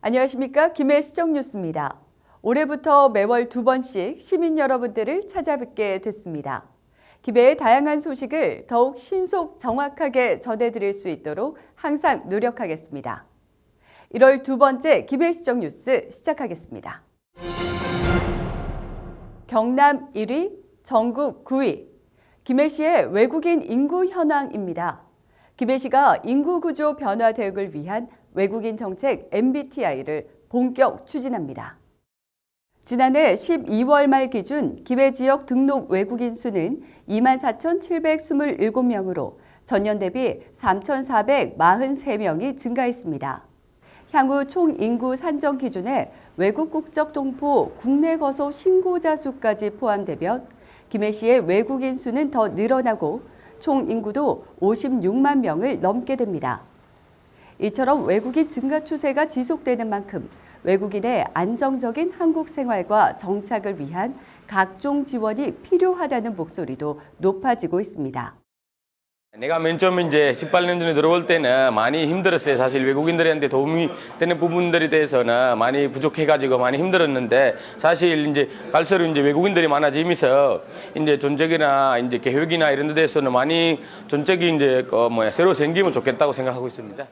안녕하십니까? 김해 시정뉴스입니다. 올해부터 매월 2번씩 시민 여러분들을 찾아뵙게 됐습니다. 김해의 다양한 소식을 더욱 신속 정확하게 전해드릴 수 있도록 항상 노력하겠습니다. 1월 두 번째 김해 시정뉴스 시작하겠습니다. 경남 1위, 전국 9위. 김해시의 외국인 인구 현황입니다. 김해시가 인구 구조 변화 대응을 위한 외국인 정책 MBTI를 본격 추진합니다. 지난해 12월 말 기준 김해 지역 등록 외국인 수는 24,727명으로 전년 대비 3,443명이 증가했습니다. 향후 총 인구 산정 기준에 외국 국적 동포 국내 거소 신고자 수까지 포함되면 김해시의 외국인 수는 더 늘어나고 총 인구도 56만 명을 넘게 됩니다. 이처럼 외국인 증가 추세가 지속되는 만큼 외국인의 안정적인 한국 생활과 정착을 위한 각종 지원이 필요하다는 목소리도 높아지고 있습니다. 내가 맨 처음 이제 18년 전에 들어올 때는 많이 힘들었어요. 사실 외국인들한테 도움이 되는 부분들에 대해서는 많이 부족해가지고 많이 힘들었는데 사실 이제 갈수록 이제 외국인들이 많아지면서 이제 전적이나 이제 계획이나 이런 데 대해서는 많이 전적이 이제 새로 생기면 좋겠다고 생각하고 있습니다.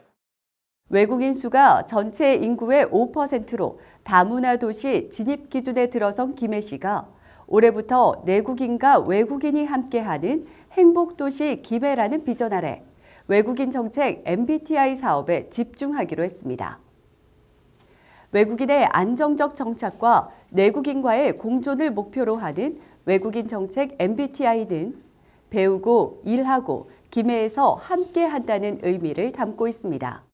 외국인 수가 전체 인구의 5%로 다문화 도시 진입 기준에 들어선 김해시가 올해부터 내국인과 외국인이 함께하는 행복도시 김해라는 비전 아래 외국인 정책 MBTI 사업에 집중하기로 했습니다. 외국인의 안정적 정착과 내국인과의 공존을 목표로 하는 외국인 정책 MBTI는 배우고 일하고 김해에서 함께한다는 의미를 담고 있습니다.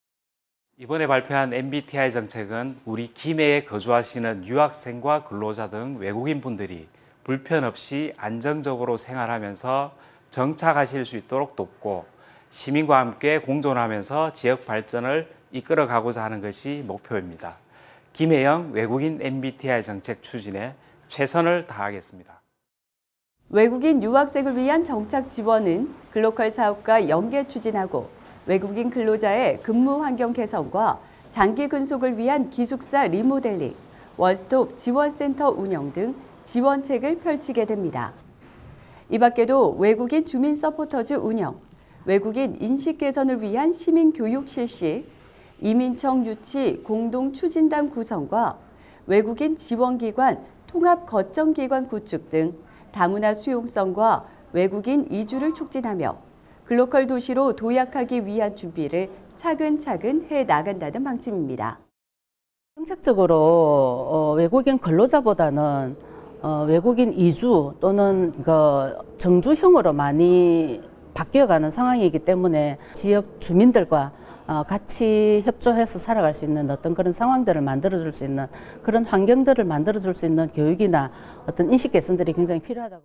이번에 발표한 MBTI 정책은 우리 김해에 거주하시는 유학생과 근로자 등 외국인 분들이 불편 없이 안정적으로 생활하면서 정착하실 수 있도록 돕고 시민과 함께 공존하면서 지역 발전을 이끌어가고자 하는 것이 목표입니다. 김해형 외국인 MBTI 정책 추진에 최선을 다하겠습니다. 외국인 유학생을 위한 정착 지원은 글로컬 사업과 연계 추진하고 외국인 근로자의 근무 환경 개선과 장기 근속을 위한 기숙사 리모델링, 원스톱 지원센터 운영 등 지원책을 펼치게 됩니다. 이 밖에도 외국인 주민 서포터즈 운영, 외국인 인식 개선을 위한 시민 교육 실시, 이민청 유치 공동 추진단 구성과 외국인 지원기관 통합 거점기관 구축 등 다문화 수용성과 외국인 이주를 촉진하며 글로컬 도시로 도약하기 위한 준비를 차근차근 해 나간다는 방침입니다. 정책적으로 외국인 근로자보다는 외국인 이주 또는 정주형으로 많이 바뀌어가는 상황이기 때문에 지역 주민들과 같이 협조해서 살아갈 수 있는 어떤 그런 상황들을 만들어줄 수 있는 그런 환경들을 만들어줄 수 있는 교육이나 어떤 인식 개선들이 굉장히 필요하다고.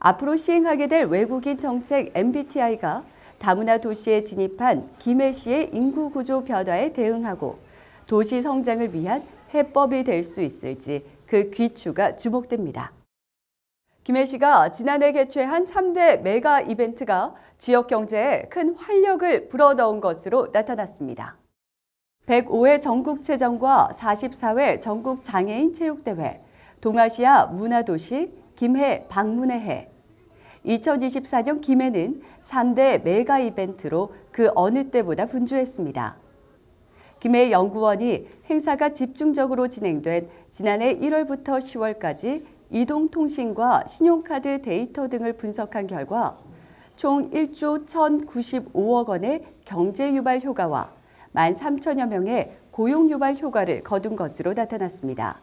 앞으로 시행하게 될 외국인 정책 MBTI가 다문화 도시에 진입한 김해시의 인구 구조 변화에 대응하고 도시 성장을 위한 해법이 될 수 있을지 그 귀추가 주목됩니다. 김해시가 지난해 개최한 3대 메가 이벤트가 지역 경제에 큰 활력을 불어넣은 것으로 나타났습니다. 105회 전국체전과 44회 전국장애인 체육대회, 동아시아 문화도시 김해 방문의 해, 2024년 김해는 3대 메가 이벤트로 그 어느 때보다 분주했습니다. 김해 연구원이 행사가 집중적으로 진행된 지난해 1월부터 10월까지 이동통신과 신용카드 데이터 등을 분석한 결과 총 1조 1,095억 원의 경제 유발 효과와 13,000여 명의 고용 유발 효과를 거둔 것으로 나타났습니다.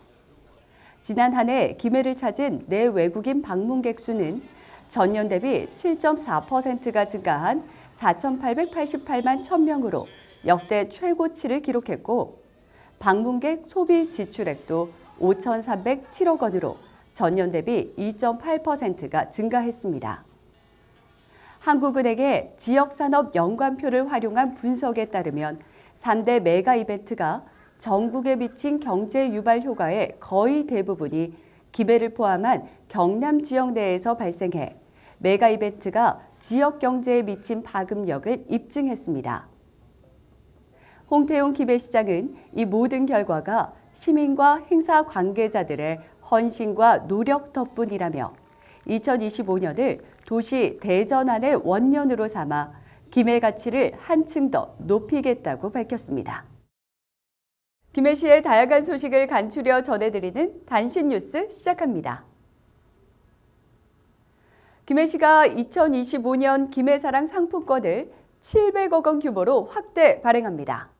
지난 한 해 김해를 찾은 내 외국인 방문객 수는 전년 대비 7.4%가 증가한 4,888만 1,000명으로 역대 최고치를 기록했고 방문객 소비 지출액도 5,307억 원으로 전년 대비 2.8%가 증가했습니다. 한국은행의 지역산업 연관표를 활용한 분석에 따르면 3대 메가 이벤트가 전국에 미친 경제 유발 효과의 거의 대부분이 김해를 포함한 경남 지역 내에서 발생해 메가 이벤트가 지역 경제에 미친 파급력을 입증했습니다. 홍태용 김해시장은 이 모든 결과가 시민과 행사 관계자들의 헌신과 노력 덕분이라며 2025년을 도시 대전환의 원년으로 삼아 김해 가치를 한층 더 높이겠다고 밝혔습니다. 김해시의 다양한 소식을 간추려 전해드리는 단신 뉴스 시작합니다. 김해시가 2025년 김해사랑 상품권을 700억 원 규모로 확대 발행합니다.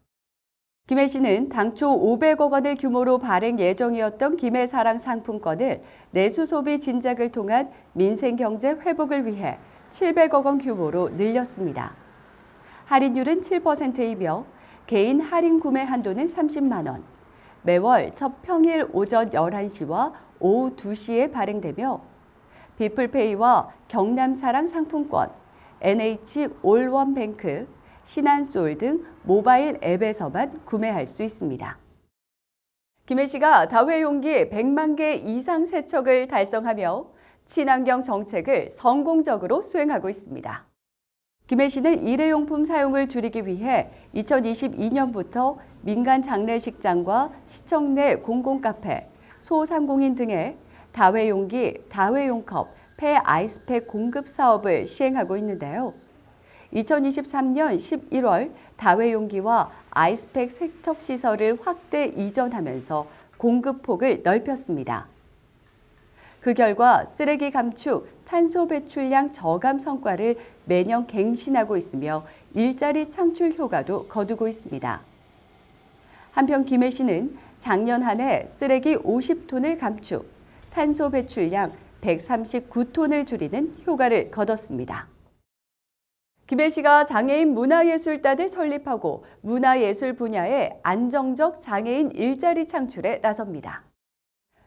김해시는 당초 500억 원의 규모로 발행 예정이었던 김해사랑 상품권을 내수 소비 진작을 통한 민생 경제 회복을 위해 700억 원 규모로 늘렸습니다. 할인율은 7%이며 개인 할인 구매 한도는 30만 원, 매월 첫 평일 오전 11시와 오후 2시에 발행되며 비플페이와 경남사랑 상품권, NH 올원뱅크, 신한솔 등 모바일 앱에서만 구매할 수 있습니다. 김해시가 다회용기 100만 개 이상 세척을 달성하며 친환경 정책을 성공적으로 수행하고 있습니다. 김해시는 일회용품 사용을 줄이기 위해 2022년부터 민간 장례식장과 시청 내 공공카페, 소상공인 등에 다회용기, 다회용컵, 폐 아이스팩 공급 사업을 시행하고 있는데요. 2023년 11월 다회용기와 아이스팩 세척 시설을 확대 이전하면서 공급폭을 넓혔습니다. 그 결과 쓰레기 감축, 탄소 배출량 저감 성과를 매년 갱신하고 있으며 일자리 창출 효과도 거두고 있습니다. 한편 김해시는 작년 한 해 쓰레기 50톤을 감축, 탄소 배출량 139톤을 줄이는 효과를 거뒀습니다. 김해시가 장애인 문화예술단을 설립하고 문화예술 분야의 안정적 장애인 일자리 창출에 나섭니다.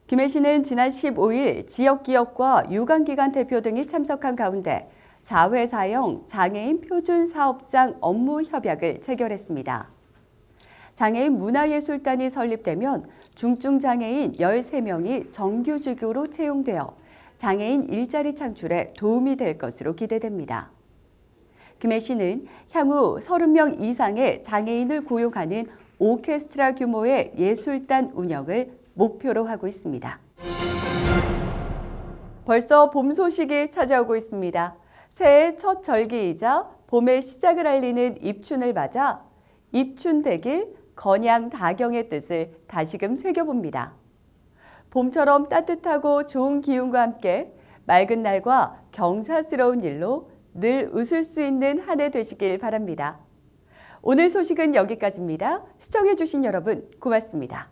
김해시는 지난 15일 지역기업과 유관기관 대표 등이 참석한 가운데 자회사형 장애인 표준사업장 업무 협약을 체결했습니다. 장애인 문화예술단이 설립되면 중증장애인 13명이 정규직으로 채용되어 장애인 일자리 창출에 도움이 될 것으로 기대됩니다. 김해시는 향후 30명 이상의 장애인을 고용하는 오케스트라 규모의 예술단 운영을 목표로 하고 있습니다. 벌써 봄 소식이 찾아오고 있습니다. 새해 첫 절기이자 봄의 시작을 알리는 입춘을 맞아 입춘대길, 건양다경의 뜻을 다시금 새겨봅니다. 봄처럼 따뜻하고 좋은 기운과 함께 맑은 날과 경사스러운 일로 늘 웃을 수 있는 한 해 되시길 바랍니다. 오늘 소식은 여기까지입니다. 시청해주신 여러분 고맙습니다.